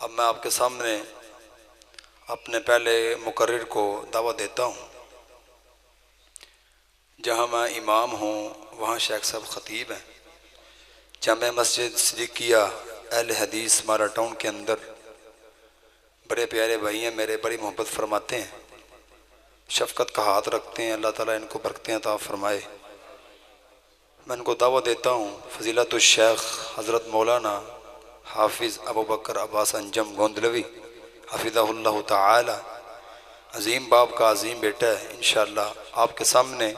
اب میں آپ کے سامنے اپنے پہلے مقرر کو دعوت دیتا ہوں۔ جہاں میں امام ہوں وہاں شیخ صاحب خطیب ہیں۔ جامع مسجد صدیقیہ اہل حدیث مارا ٹاؤن کے اندر بڑے پیارے بھائی ہیں میرے، بڑی محبت فرماتے ہیں، شفقت کا ہاتھ رکھتے ہیں۔ اللہ تعالیٰ ان کو برکتیں عطا فرمائے۔ میں ان کو دعوت دیتا ہوں فضیلت الشیخ حضرت مولانا حافظ ابوبکر عباس انجم گوندلوی حفظہ اللہ تعالی، عظیم باپ کا عظیم بیٹا ہے۔ انشاءاللہ آپ کے سامنے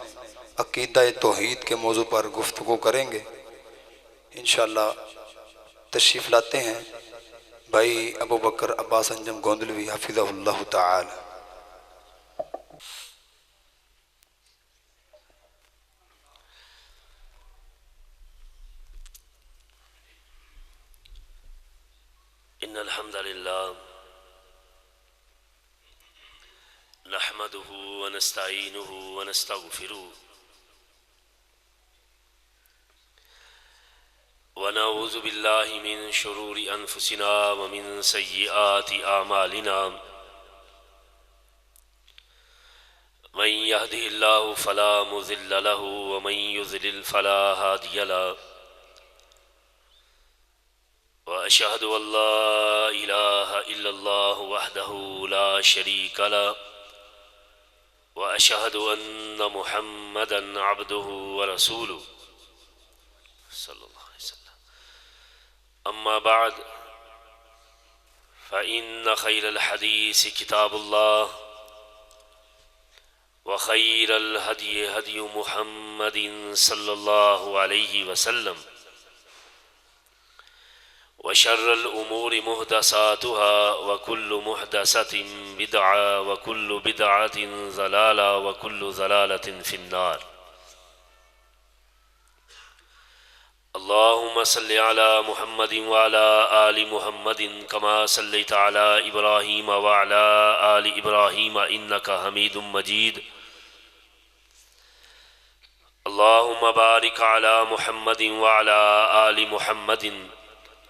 عقیدہ توحید کے موضوع پر گفتگو کریں گے۔ انشاءاللہ تشریف لاتے ہیں بھائی ابوبکر عباس انجم گوندلوی حفظہ اللہ تعالی۔ ان الحمد للہ نحمده ونستعینه ونستغفره ونعوذ باللہ من شرور انفسنا ومن سیئات اعمالنا، من يهده الله فلا مضل له ومن يضلل فلا هادي له، وأشهد أن لا إله إلا الله وحده لا شريك له، وأشهد أن محمدا عبده ورسوله صلى الله عليه وسلم۔ أما بعد، فإن خير الحديث كتاب الله، وخير الهدي هدي محمد صلى الله عليه وسلم، وشر الأمور محدثاتها وكل محدثة بدعة وكل بدعة ضلالة وكل ضلالة في النار۔ اللهم صل على محمد وعلى آل محمد كما صليت على إبراهيم وعلى آل إبراهيم إنك حميد مجيد۔ اللهم بارك على محمد وعلى آل محمد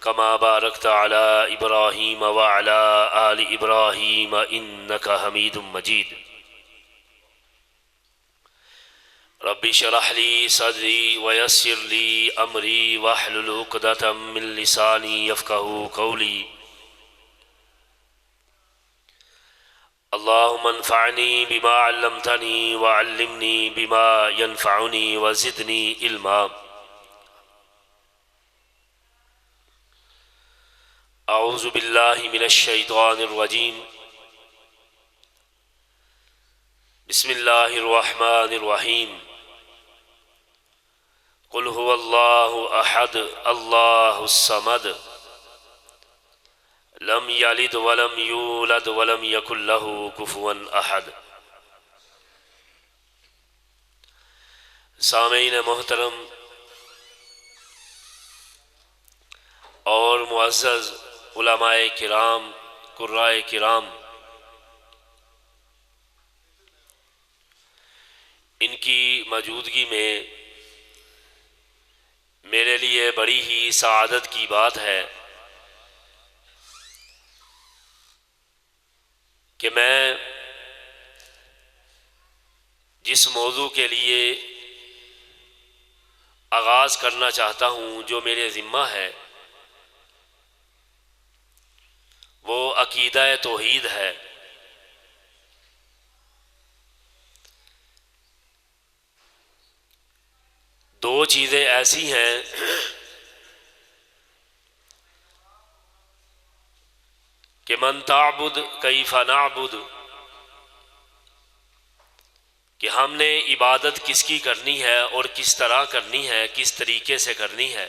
كما باركت على إبراهيم وعلى آل إبراهيم إنك حميد مجيد۔ رب اشرح لي صدري ويسر لي أمري واحلل عقدة من لساني يفقهوا قولي۔ اللهم انفعني بما علمتني وعلمني بما ينفعني وزدني علما۔ اعوذ باللہ من الشیطان الرجیم، بسم اللہ الرحمن الرحیم۔ قل هو اللہ احد اللہ الصمد، لم یلد ولم یولد ولم یکن له کفوا احد۔ سامعین محترم اور معزز علماء کرام، قرائے کرام، ان کی موجودگی میں میرے لیے بڑی ہی سعادت کی بات ہے کہ میں جس موضوع کے لیے آغاز کرنا چاہتا ہوں، جو میرے ذمہ ہے، وہ عقیدہ توحید ہے۔ دو چیزیں ایسی ہیں کہ من تعبد کیف نعبد، کہ ہم نے عبادت کس کی کرنی ہے اور کس طرح کرنی ہے، کس طریقے سے کرنی ہے۔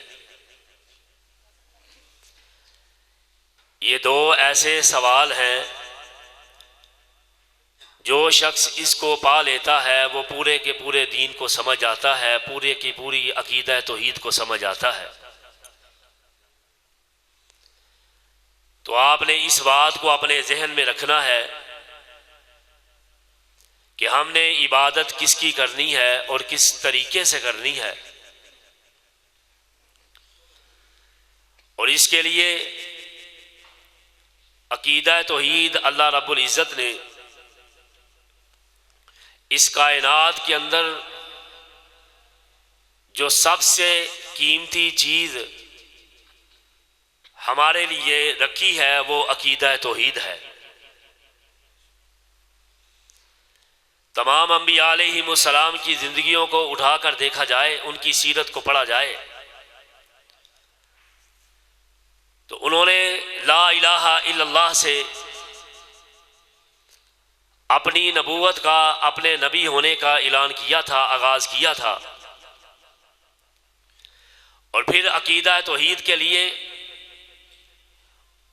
یہ دو ایسے سوال ہیں جو شخص اس کو پا لیتا ہے وہ پورے کے پورے دین کو سمجھ آتا ہے، پورے کی پوری عقیدہ توحید کو سمجھ آتا ہے۔ تو آپ نے اس بات کو اپنے ذہن میں رکھنا ہے کہ ہم نے عبادت کس کی کرنی ہے اور کس طریقے سے کرنی ہے، اور اس کے لیے عقیدہ توحید اللہ رب العزت نے اس کائنات کے اندر جو سب سے قیمتی چیز ہمارے لیے رکھی ہے وہ عقیدہ توحید ہے۔ تمام انبیاء علیہم السلام کی زندگیوں کو اٹھا کر دیکھا جائے، ان کی سیرت کو پڑھا جائے، تو انہوں نے لا الہ الا اللہ سے اپنی نبوت کا، اپنے نبی ہونے کا اعلان کیا تھا، آغاز کیا تھا، اور پھر عقیدہ توحید کے لیے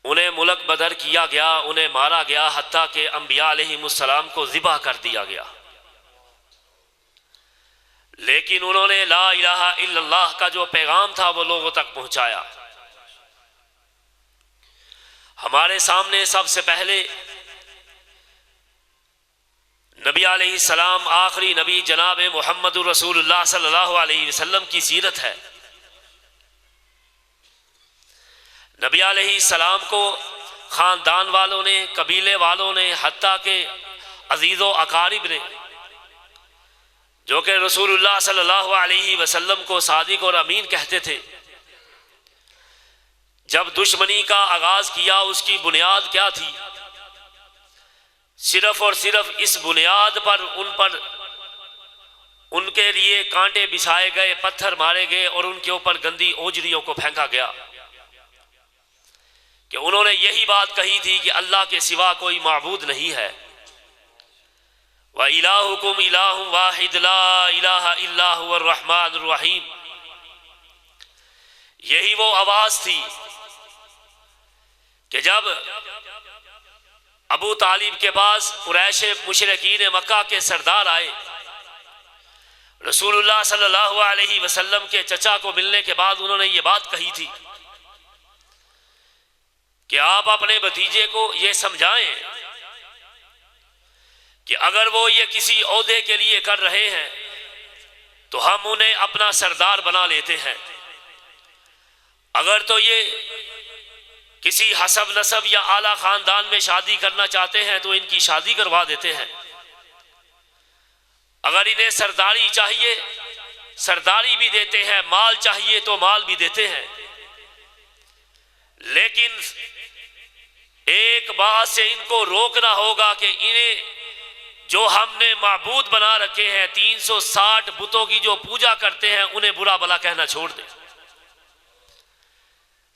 انہیں ملک بدر کیا گیا، انہیں مارا گیا، حتیٰ کہ انبیاء علیہم السلام کو ذبح کر دیا گیا، لیکن انہوں نے لا الہ الا اللہ کا جو پیغام تھا وہ لوگوں تک پہنچایا۔ ہمارے سامنے سب سے پہلے نبی علیہ السلام، آخری نبی جناب محمد رسول اللہ صلی اللہ علیہ وسلم کی سیرت ہے۔ نبی علیہ السلام کو خاندان والوں نے، قبیلے والوں نے، حتیٰ کہ عزیز و اقارب نے، جو کہ رسول اللہ صلی اللہ علیہ وسلم کو صادق اور امین کہتے تھے، جب دشمنی کا آغاز کیا اس کی بنیاد کیا تھی؟ صرف اور صرف اس بنیاد پر ان کے لیے کانٹے بچھائے گئے، پتھر مارے گئے اور ان کے اوپر گندی اوجریوں کو پھینکا گیا کہ انہوں نے یہی بات کہی تھی کہ اللہ کے سوا کوئی معبود نہیں ہے، وَإِلَٰهُكُمْ إِلَٰهٌ وَاحِدٌ لَا إِلَٰهَ إِلَّا هُوَ الرَّحْمَٰنُ الرَّحِيمُ۔ یہی وہ آواز تھی کہ جب ابو طالب کے پاس قریش مشرکین مکہ کے سردار آئے، رسول اللہ صلی اللہ علیہ وسلم کے چچا کو ملنے کے بعد انہوں نے یہ بات کہی تھی کہ آپ اپنے بھتیجے کو یہ سمجھائیں کہ اگر وہ یہ کسی عہدے کے لیے کر رہے ہیں تو ہم انہیں اپنا سردار بنا لیتے ہیں، اگر تو یہ کسی حسب نسب یا اعلیٰ خاندان میں شادی کرنا چاہتے ہیں تو ان کی شادی کروا دیتے ہیں، اگر انہیں سرداری چاہیے سرداری بھی دیتے ہیں، مال چاہیے تو مال بھی دیتے ہیں، لیکن ایک بات سے ان کو روکنا ہوگا کہ انہیں جو ہم نے معبود بنا رکھے ہیں 360 بتوں کی جو پوجا کرتے ہیں انہیں برا بلا کہنا چھوڑ دیں۔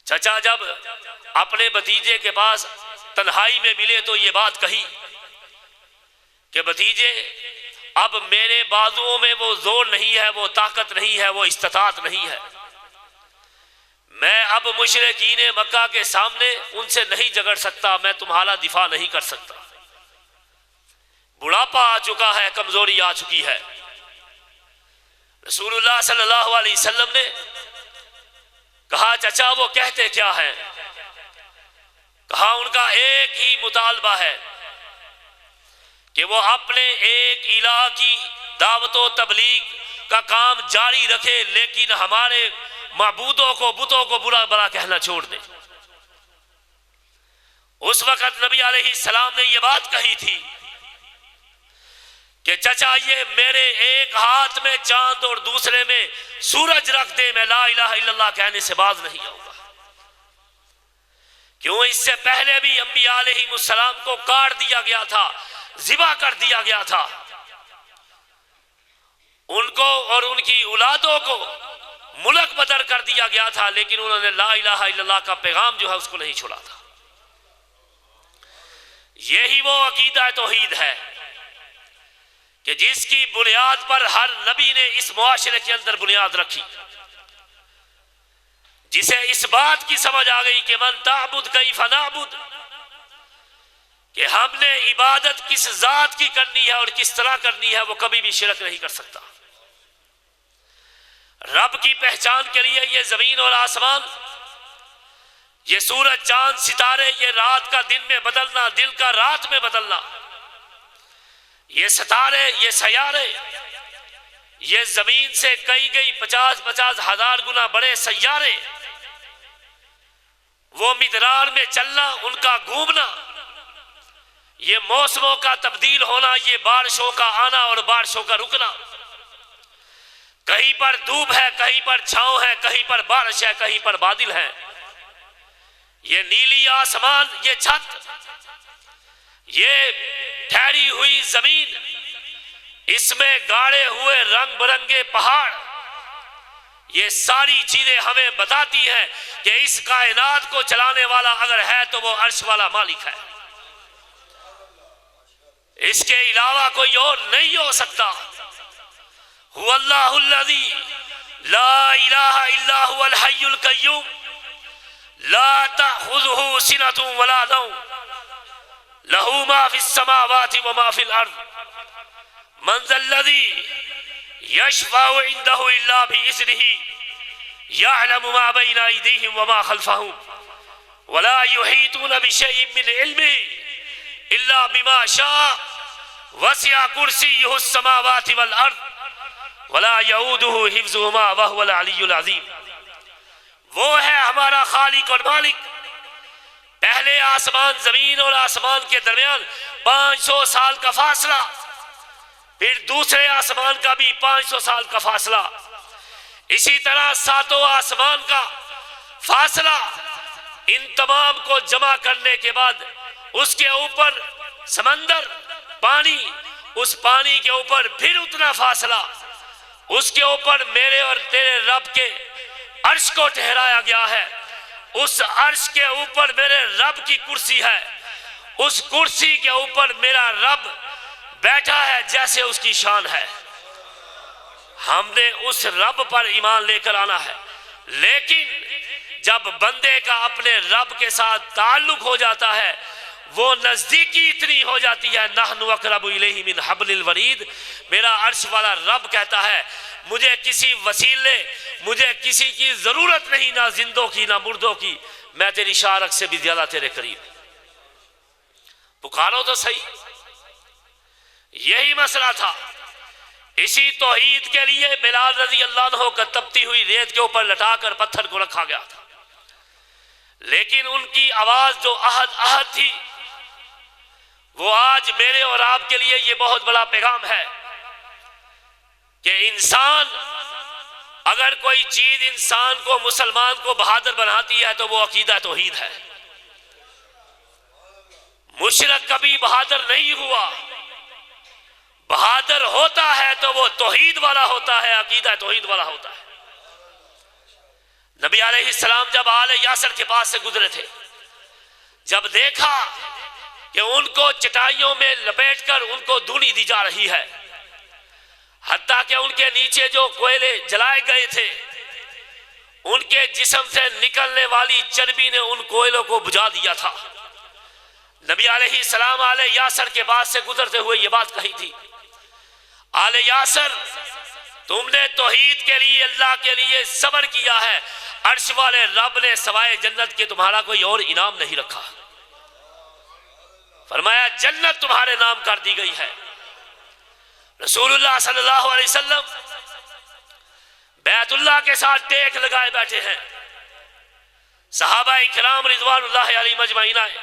چچا جب اپنے بھتیجے کے پاس تنہائی میں ملے تو یہ بات کہی کہ بھتیجے اب میرے بازوؤں میں وہ زور نہیں ہے، وہ طاقت نہیں ہے، وہ استطاعت نہیں ہے، میں اب مشرکین مکہ کے سامنے ان سے نہیں جھگڑ سکتا، میں تمہارا دفاع نہیں کر سکتا، بڑھاپا آ چکا ہے، کمزوری آ چکی ہے۔ رسول اللہ صلی اللہ علیہ وسلم نے کہا چچا وہ کہتے کیا ہیں؟ کہا ان کا ایک ہی مطالبہ ہے کہ وہ اپنے ایک الہ کی دعوت و تبلیغ کا کام جاری رکھے، لیکن ہمارے معبودوں کو، بتوں کو برا بلا کہنا چھوڑ دیں۔ اس وقت نبی علیہ السلام نے یہ بات کہی تھی کہ چچا یہ میرے ایک ہاتھ میں چاند اور دوسرے میں سورج رکھ دے، میں لا الہ الا اللہ کہنے سے باز نہیں آؤں گا۔ کیوں؟ اس سے پہلے بھی انبیاء علیہ السلام کو کاٹ دیا گیا تھا، ذبح کر دیا گیا تھا، ان کو اور ان کی اولادوں کو ملک بدر کر دیا گیا تھا، لیکن انہوں نے لا الہ الا اللہ کا پیغام جو ہے اس کو نہیں چھوڑا تھا۔ یہی وہ عقیدہ توحید ہے کہ جس کی بنیاد پر ہر نبی نے اس معاشرے کے اندر بنیاد رکھی، جسے اس بات کی سمجھ آ گئی کہ من تعبد کیف نعبد، کہ ہم نے عبادت کس ذات کی کرنی ہے اور کس طرح کرنی ہے، وہ کبھی بھی شرک نہیں کر سکتا۔ رب کی پہچان کے لیے یہ زمین اور آسمان، یہ سورج چاند ستارے، یہ رات کا دن میں بدلنا، دن کا رات میں بدلنا، یہ ستارے، یہ سیارے، یہ زمین سے کئی 50,000 گنا بڑے سیارے، وہ مدرار میں چلنا، ان کا گھومنا، یہ موسموں کا تبدیل ہونا، یہ بارشوں کا آنا اور بارشوں کا رکنا، کہیں پر دھوپ ہے، کہیں پر چھاؤں ہے، کہیں پر بارش ہے، کہیں پر بادل ہے، یہ نیلی آسمان، یہ چھت، یہ ٹھہری ہوئی زمین، اس میں گاڑے ہوئے رنگ برنگے پہاڑ، یہ ساری چیزیں ہمیں بتاتی ہیں کہ اس کائنات کو چلانے والا اگر ہے تو وہ عرش والا مالک ہے، اس کے علاوہ کوئی اور نہیں ہو سکتا۔ هو اللہ الذی لا الہ الا هو الحی القیوم لا تأخذه سنة ولا نوم له ما في السماوات وما في الارض من ذا الذی یشفع عنده الا بإذنه يعلم ما بين أيديهم وما خلفهم ولا يحيطون بشيء من علمه إلا بما شاء وسع كرسيه السماوات والأرض ولا يؤوده حفظهما وهو العلي العظيم۔ وہ ہے ہمارا خالق اور مالک۔ پہلے آسمان زمین اور آسمان کے درمیان 500 سال کا فاصلہ، پھر دوسرے آسمان کا بھی 500 سال کا فاصلہ، اسی طرح 7 آسمان کا فاصلہ، ان تمام کو جمع کرنے کے بعد اس کے اوپر سمندر، پانی، اس پانی کے اوپر پھر اتنا فاصلہ، اس کے اوپر میرے اور تیرے رب کے عرش کو ٹھہرایا گیا ہے، اس عرش کے اوپر میرے رب کی کرسی ہے، اس کرسی کے اوپر میرا رب بیٹھا ہے جیسے اس کی شان ہے۔ ہم نے اس رب پر ایمان لے کر آنا ہے، لیکن جب بندے کا اپنے رب کے ساتھ تعلق ہو جاتا ہے، وہ نزدیکی اتنی ہو جاتی ہے، نحن اقرب الیہ من حبل الورید، میرا عرش والا رب کہتا ہے مجھے کسی وسیلے، مجھے کسی کی ضرورت نہیں، نہ زندوں کی نہ مردوں کی، میں تیری شارک سے بھی زیادہ تیرے قریب۔ پکارو تو صحیح، یہی مسئلہ تھا۔ اسی توحید کے لیے بلال رضی اللہ عنہ کا تپتی ہوئی ریت کے اوپر لٹا کر پتھر کو رکھا گیا تھا، لیکن ان کی آواز جو احد تھی، وہ آج میرے اور آپ کے لیے یہ بہت بڑا پیغام ہے کہ انسان، اگر کوئی چیز انسان کو، مسلمان کو بہادر بناتی ہے تو وہ عقیدہ توحید ہے۔ مشرک کبھی بہادر نہیں ہوا، بہادر ہوتا ہے تو وہ توحید والا ہوتا ہے، عقیدہ توحید والا ہوتا ہے۔ نبی علیہ السلام جب آل یاسر کے پاس سے گزرے تھے، جب دیکھا کہ ان کو چٹائیوں میں لپیٹ کر ان کو دھونی دی جا رہی ہے، حتیٰ کہ ان کے نیچے جو کوئلے جلائے گئے تھے، ان کے جسم سے نکلنے والی چربی نے ان کوئلوں کو بجھا دیا تھا۔ نبی علیہ السلام آل یاسر کے پاس سے گزرتے ہوئے یہ بات کہی تھی، آل یاسر تم نے توحید کے لیے، اللہ کے لیے صبر کیا ہے، عرش والے رب نے سوائے جنت کے تمہارا کوئی اور انعام نہیں رکھا۔ فرمایا جنت تمہارے نام کر دی گئی ہے۔ رسول اللہ صلی اللہ علیہ وسلم بیت اللہ کے ساتھ ٹیک لگائے بیٹھے ہیں، صحابہ کرام رضوان اللہ علیہ مجمعین آئے،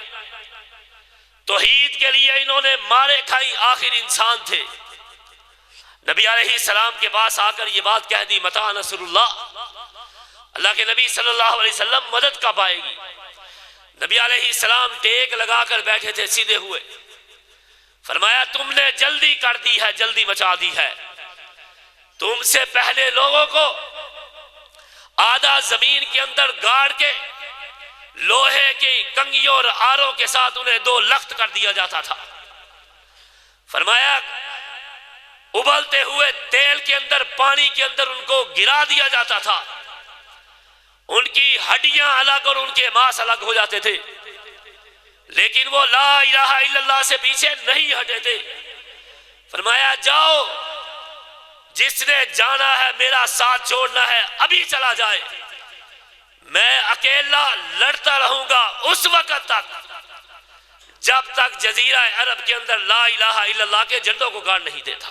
توحید کے لیے انہوں نے مارے کھائی، آخر انسان تھے۔ نبی علیہ السلام کے پاس آ کر یہ بات کہہ دی، متى نصر اللہ، اللہ کے نبی صلی اللہ علیہ وسلم مدد کب آئے گی؟ نبی علیہ السلام ٹیک لگا کر بیٹھے تھے، سیدھے ہوئے، فرمایا تم نے جلدی کر دی ہے، جلدی مچا دی ہے، تم سے پہلے لوگوں کو آدھا زمین کے اندر گاڑ کے لوہے کی کنگیوں اور آروں کے ساتھ انہیں 2 لخت کر دیا جاتا تھا۔ فرمایا ابلتے ہوئے تیل کے اندر، پانی کے اندر ان کو گرا دیا جاتا تھا، ان کی ہڈیاں الگ اور ان کے ماس الگ ہو جاتے تھے، لیکن وہ لا الہ الا اللہ سے پیچھے نہیں ہٹے تھے۔ فرمایا جاؤ، جس نے جانا ہے میرا ساتھ چھوڑنا ہے ابھی چلا جائے، میں اکیلا لڑتا رہوں گا اس وقت تک جب تک جزیرہ عرب کے اندر لا الہ الا اللہ کے جھنڈوں کو گاڑ نہیں دیتا،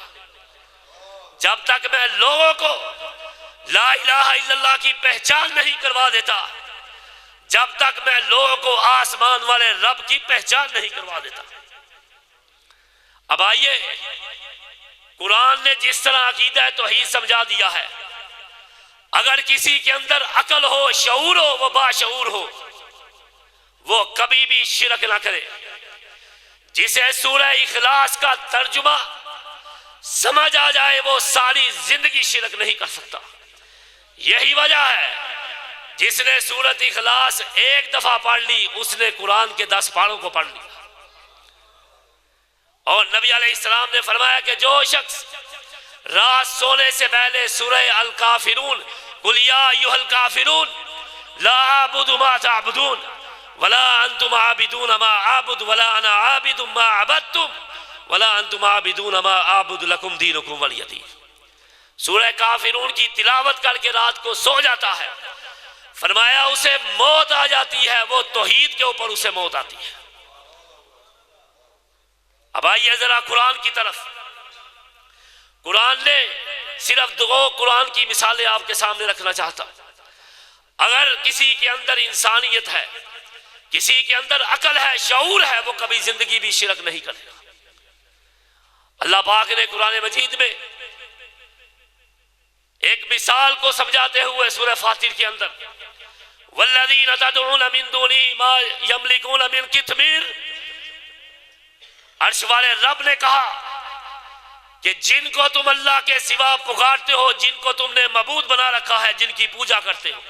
جب تک میں لوگوں کو لا الہ الا اللہ کی پہچان نہیں کروا دیتا، جب تک میں لوگوں کو آسمان والے رب کی پہچان نہیں کروا دیتا۔ اب آئیے، قرآن نے جس طرح عقیدہ توحید سمجھا دیا ہے، اگر کسی کے اندر عقل ہو، شعور ہو، وہ باشعور ہو، وہ کبھی بھی شرک نہ کرے۔ جسے سورہ اخلاص کا ترجمہ سمجھ آ جائے وہ ساری زندگی شرک نہیں کر سکتا۔ یہی وجہ ہے جس نے سورۃ اخلاص ایک دفعہ پڑھ لی اس نے قرآن کے 10 پاروں کو پڑھ لیا۔ اور نبی علیہ السلام نے فرمایا کہ جو شخص رات سونے سے پہلے سورہ الکافرون قل یا ایھا الکافرون لا اعبد ما تعبدون ولا انتم عابدون ما اعبد ولا انا عابد ما عبدتم ولا انتم عابدون ما اعبد لکم دینکم ولی دین، سورہ کافرون کی تلاوت کر کے رات کو سو جاتا ہے، فرمایا اسے موت آ جاتی ہے، وہ توحید کے اوپر اسے موت آتی ہے۔ اب آئیے ذرا قرآن کی طرف۔ قرآن نے صرف 2 قرآن کی مثالیں آپ کے سامنے رکھنا چاہتا۔ اگر کسی کے اندر انسانیت ہے، کسی کے اندر عقل ہے، شعور ہے، وہ کبھی زندگی بھی شرک نہیں کرے گا۔ اللہ پاک نے قرآن مجید میں ایک مثال کو سمجھاتے ہوئے سورہ فاطر کے اندر والذین تدعون من دونہ ما یملکون من قطمیر، عرش والے رب نے کہا کہ جن کو تم اللہ کے سوا پکارتے ہو، جن کو تم نے معبود بنا رکھا ہے، جن کی پوجا کرتے ہو،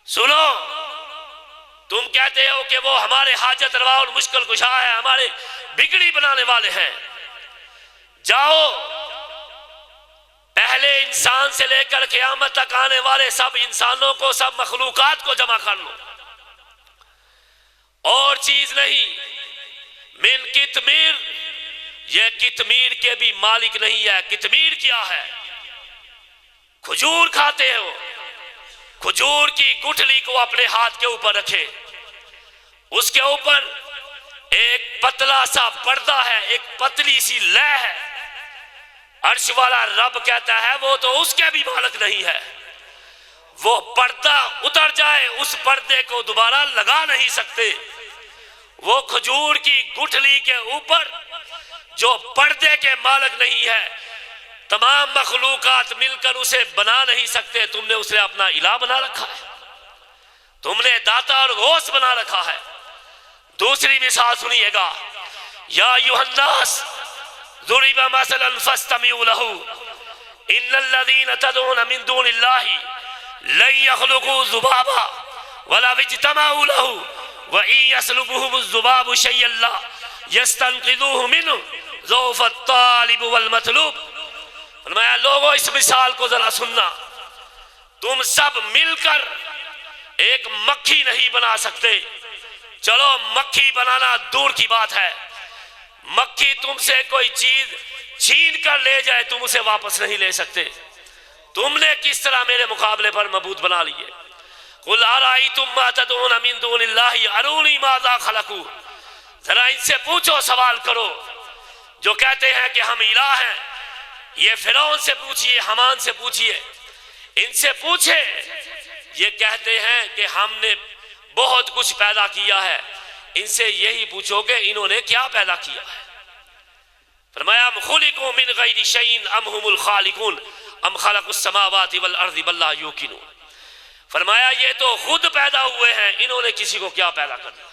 سنو، تم کہتے ہو کہ وہ ہمارے حاجت روا اور مشکل کشا ہے، ہمارے بگڑی بنانے والے ہیں، جاؤ پہلے انسان سے لے کر قیامت تک آنے والے سب انسانوں کو، سب مخلوقات کو جمع کر لو، اور چیز نہیں، من قطمیر، یہ قطمیر کے بھی مالک نہیں ہے۔ قطمیر کیا ہے؟ کھجور کھاتے ہو، کھجور کی گٹھلی کو اپنے ہاتھ کے اوپر رکھے، اس کے اوپر ایک پتلا سا پردہ ہے، ایک پتلی سی لے ہے، عرش والا رب کہتا ہے وہ تو اس کے بھی مالک نہیں ہے، وہ پردہ اتر جائے اس پردے کو دوبارہ لگا نہیں سکتے، وہ کھجور کی گٹھلی کے اوپر جو پردے کے مالک نہیں ہے، تمام مخلوقات مل کر اسے بنا نہیں سکتے، تم نے اسے اپنا الہ بنا رکھا ہے، تم نے داتا اور غوث بنا رکھا ہے۔ دوسری مثال سنیے گا، یا ایھا الناس ضرب مثلا فاستمعوا له ان الذين تدعون من دون الله لن يخلقوا ذبابا ولا اجتمعوا له وان يسلبهم الذباب شيئا لا يستنقذوه منه ضعف الطالب والمطلوب۔ فرمایا لوگوں اس مثال کو ذرا سننا، تم سب مل کر ایک مکھی نہیں بنا سکتے، چلو مکھی بنانا دور کی بات ہے، مکھی تم سے کوئی چیز چھین کر لے جائے تم اسے واپس نہیں لے سکتے، تم نے کس طرح میرے مقابلے پر معبود بنا لیے۔ قل ارأیتم ما تدعون من دون اللہ ارونی ماذا خلقوا، ذرا ان سے پوچھو، سوال کرو، جو کہتے ہیں کہ ہم الہ ہیں، یہ فرعون سے پوچھئے، حمان سے پوچھئے، ان سے پوچھے، یہ کہتے ہیں کہ ہم نے بہت کچھ پیدا کیا ہے، ان سے یہی پوچھو کہ انہوں نے کیا پیدا کیا ہے۔ فرمایا خلقوا من غیر شیء ام هم الخالقون ام خلقوا السماوات والارض بل لا یوقنون، فرمایا یہ تو خود پیدا ہوئے ہیں، انہوں نے کسی کو کیا پیدا کر دیا،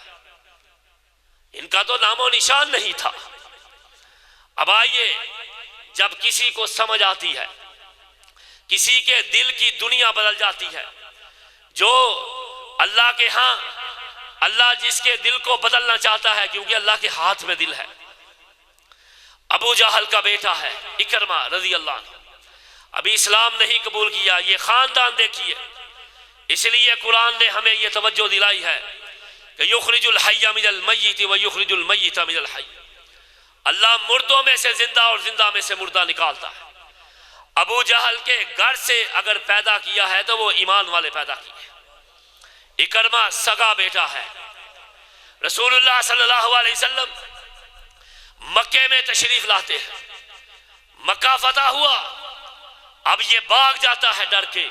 ان کا تو نام و نشان نہیں تھا۔ اب آئیے، جب کسی کو سمجھ آتی ہے، کسی کے دل کی دنیا بدل جاتی ہے، جو اللہ کے ہاں اللہ جس کے دل کو بدلنا چاہتا ہے، کیونکہ اللہ کے ہاتھ میں دل ہے۔ ابو جہل کا بیٹا ہے اکرمہ رضی اللہ عنہ، ابھی اسلام نہیں قبول کیا، یہ خاندان دیکھیے، اس لیے قرآن نے ہمیں یہ توجہ دلائی ہے کہ یخرج الحی من المیت و یخرج المیت من الحی، اللہ مردوں میں سے زندہ اور زندہ میں سے مردہ نکالتا ہے۔ ابو جہل کے گھر سے اگر پیدا کیا ہے تو وہ ایمان والے پیدا کیے۔ اکرمہ سگا بیٹا ہے، رسول اللہ صلی اللہ علیہ وسلم مکے میں تشریف لاتے ہیں، مکہ فتح ہوا، اب یہ بھاگ جاتا ہے ڈر کے،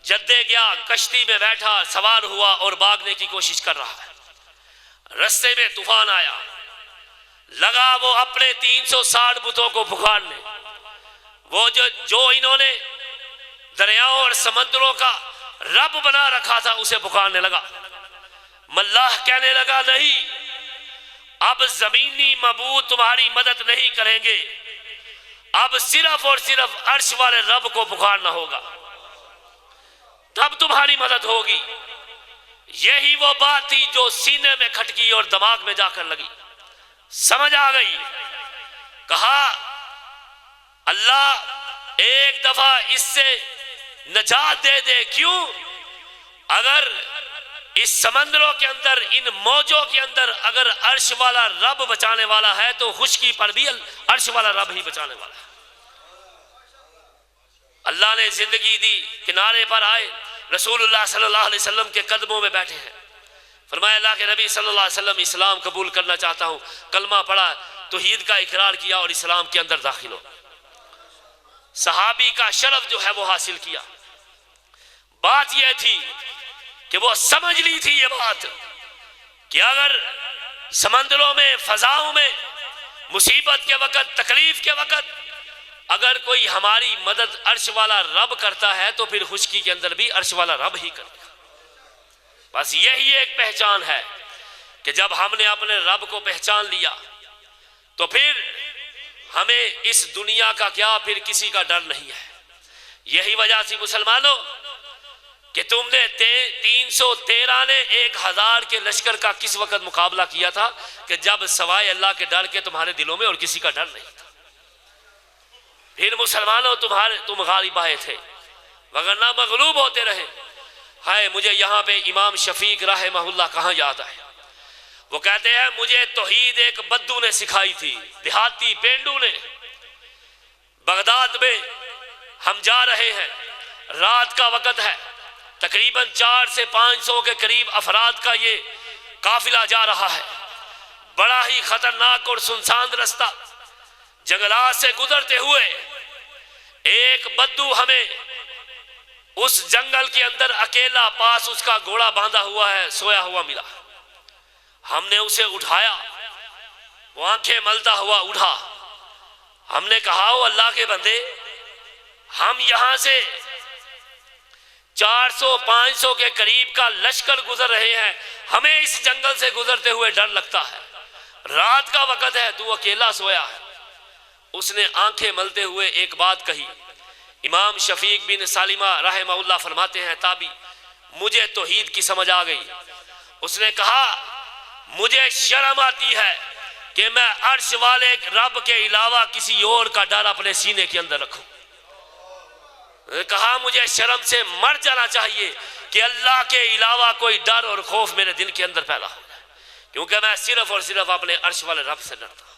جدے گیا، کشتی میں بیٹھا، سوار ہوا اور بھاگنے کی کوشش کر رہا ہے۔ رستے میں طوفان آیا، لگا وہ اپنے 360 بتوں کو پکارنے، وہ جو انہوں نے دریاؤں اور سمندروں کا رب بنا رکھا تھا اسے پکارنے لگا۔ ملاح کہنے لگا نہیں، اب زمینی معبود تمہاری مدد نہیں کریں گے، اب صرف اور صرف عرش والے رب کو پکارنا ہوگا، تب تمہاری مدد ہوگی۔ یہی وہ بات تھی جو سینے میں کھٹکی اور دماغ میں جا کر لگی، سمجھ آ گئی۔ کہا اللہ ایک دفعہ اس سے نجات دے دے، کیوں؟ اگر اس سمندروں کے اندر، ان موجوں کے اندر اگر عرش والا رب بچانے والا ہے تو خشکی پر بھی عرش والا رب ہی بچانے والا ہے۔ اللہ نے زندگی دی، کنارے پر آئے، رسول اللہ صلی اللہ علیہ وسلم کے قدموں میں بیٹھے ہیں۔ فرمایا اللہ کے نبی صلی اللہ علیہ وسلم اسلام قبول کرنا چاہتا ہوں، کلمہ پڑھا، توحید کا اقرار کیا اور اسلام کے اندر داخل ہو۔ صحابی کا شرف جو ہے وہ حاصل کیا۔ بات یہ تھی کہ وہ سمجھ لی تھی یہ بات کہ اگر سمندروں میں، فضاؤں میں، مصیبت کے وقت، تکلیف کے وقت اگر کوئی ہماری مدد عرش والا رب کرتا ہے تو پھر خشکی کے اندر بھی عرش والا رب ہی کرے گا۔ بس یہی ایک پہچان ہے کہ جب ہم نے اپنے رب کو پہچان لیا تو پھر ہمیں اس دنیا کا کیا، پھر کسی کا ڈر نہیں ہے۔ یہی وجہ تھی مسلمانوں کہ تم نے 313 نے 1000 کے لشکر کا کس وقت مقابلہ کیا تھا کہ جب سوائے اللہ کے ڈر کے تمہارے دلوں میں اور کسی کا ڈر نہیں تھا۔ پھر مسلمانوں تم غالب آئے تھے، وگرنہ مغلوب ہوتے رہے۔ ہائے مجھے یہاں پہ امام شفیق رحمہ اللہ کہاں یاد آئے، وہ کہتے ہیں مجھے توحید ایک بدو نے سکھائی تھی، دیہاتی پینڈو نے۔ بغداد میں ہم جا رہے ہیں، رات کا وقت ہے، تقریباً 400 سے 500 کے قریب افراد کا یہ قافلہ جا رہا ہے۔ بڑا ہی خطرناک اور سنسان رستہ، جنگلات سے گزرتے ہوئے ایک بدو ہمیں اس جنگل کے اندر اکیلا، پاس اس کا گھوڑا باندھا ہوا ہے، سویا ہوا ملا۔ ہم نے اسے اٹھایا، وہ آنکھیں ملتا ہوا اٹھا۔ ہم نے کہا او اللہ کے بندے، ہم یہاں سے 400-500 کے قریب کا لشکر گزر رہے ہیں، ہمیں اس جنگل سے گزرتے ہوئے ڈر لگتا ہے، رات کا وقت ہے، تو اکیلا سویا ہے۔ اس نے آنکھیں ملتے ہوئے ایک بات کہی۔ امام شفیق بن سالمہ رحمہ اللہ فرماتے ہیں تابعی، مجھے توحید کی سمجھ آ گئی۔ اس نے کہا مجھے شرم آتی ہے کہ میں عرش والے رب کے علاوہ کسی اور کا ڈر اپنے سینے کے اندر رکھوں۔ کہا مجھے شرم سے مر جانا چاہیے کہ اللہ کے علاوہ کوئی ڈر اور خوف میرے دل کے اندر پیدا ہو جائے، کیونکہ میں صرف اور صرف اپنے عرش والے رب سے ڈرتا ہوں۔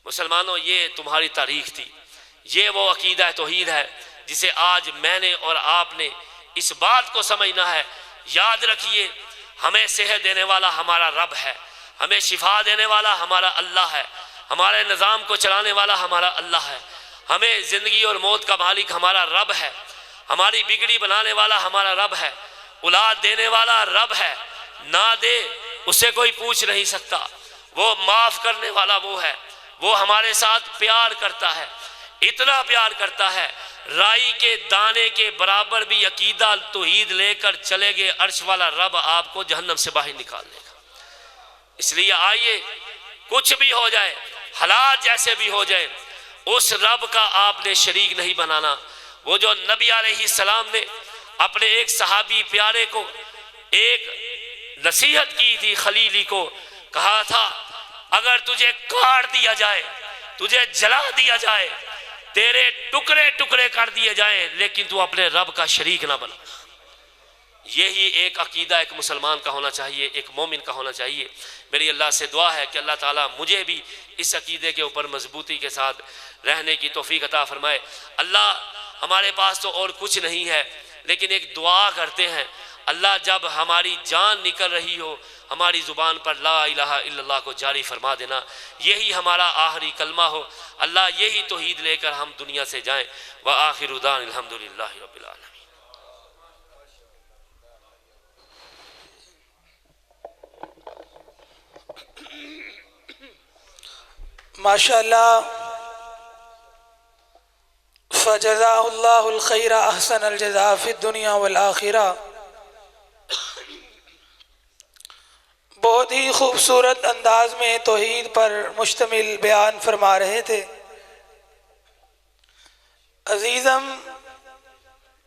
مسلمانوں یہ تمہاری تاریخ تھی، یہ وہ عقیدہ توحید ہے جسے آج میں نے اور آپ نے اس بات کو سمجھنا ہے۔ یاد رکھیے ہمیں صحت دینے والا ہمارا رب ہے، ہمیں شفا دینے والا ہمارا اللہ ہے، ہمارے نظام کو چلانے والا ہمارا اللہ ہے، ہمیں زندگی اور موت کا مالک ہمارا رب ہے، ہماری بگڑی بنانے والا ہمارا رب ہے، اولاد دینے والا رب ہے، نہ دے اسے کوئی پوچھ نہیں سکتا، وہ معاف کرنے والا وہ ہے، وہ ہمارے ساتھ پیار کرتا ہے، اتنا پیار کرتا ہے رائی کے دانے کے برابر بھی عقیدہ توحید لے کر چلے گے، عرش والا رب آپ کو جہنم سے باہر نکال دے گا۔ اس لیے آئیے کچھ بھی ہو جائے، حالات جیسے بھی ہو جائے، اس رب کا آپ نے شریک نہیں بنانا۔ وہ جو نبی علیہ السلام نے اپنے ایک صحابی پیارے کو ایک نصیحت کی تھی، خلیلی کو کہا تھا اگر تجھے کاٹ دیا جائے، تجھے جلا دیا جائے، تیرے ٹکڑے ٹکڑے کر دیے جائیں، لیکن تو اپنے رب کا شریک نہ بنا۔ یہی ایک عقیدہ ایک مسلمان کا ہونا چاہیے، ایک مومن کا ہونا چاہیے۔ میری اللہ سے دعا ہے کہ اللہ تعالیٰ مجھے بھی اس عقیدے کے اوپر مضبوطی کے ساتھ رہنے کی توفیق عطا فرمائے۔ اللہ ہمارے پاس تو اور کچھ نہیں ہے، لیکن ایک دعا کرتے ہیں، اللہ جب ہماری جان نکل رہی ہو ہماری زبان پر لا الہ الا اللہ کو جاری فرما دینا، یہی ہمارا آخری کلمہ ہو، اللہ یہی توحید لے کر ہم دنیا سے جائیں۔ وآخر دعوانا الحمدللہ رب العالمین۔ ماشاء اللہ فجزاہ اللہ الخیر احسن الجزاء فی الدنیا والآخرہ. بہت ہی خوبصورت انداز میں توحید پر مشتمل بیان فرما رہے تھے. عزیزم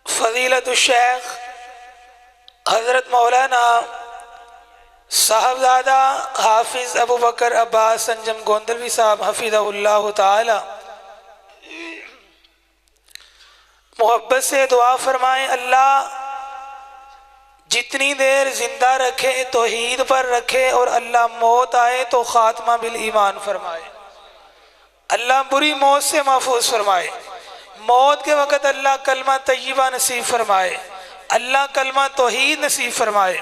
فضیلت الشیخ حضرت مولانا صاحبزادہ حافظ ابو بکر عباس سنجم گوندلوی صاحب حفظہ اللہ تعالی محبت سے دعا فرمائیں اللہ جتنی دیر زندہ رکھے توحید پر رکھے اور اللہ موت آئے تو خاتمہ بالایمان فرمائے. اللہ بری موت سے محفوظ فرمائے. موت کے وقت اللہ کلمہ طیبہ نصیب فرمائے. اللہ کلمہ توحید نصیب فرمائے.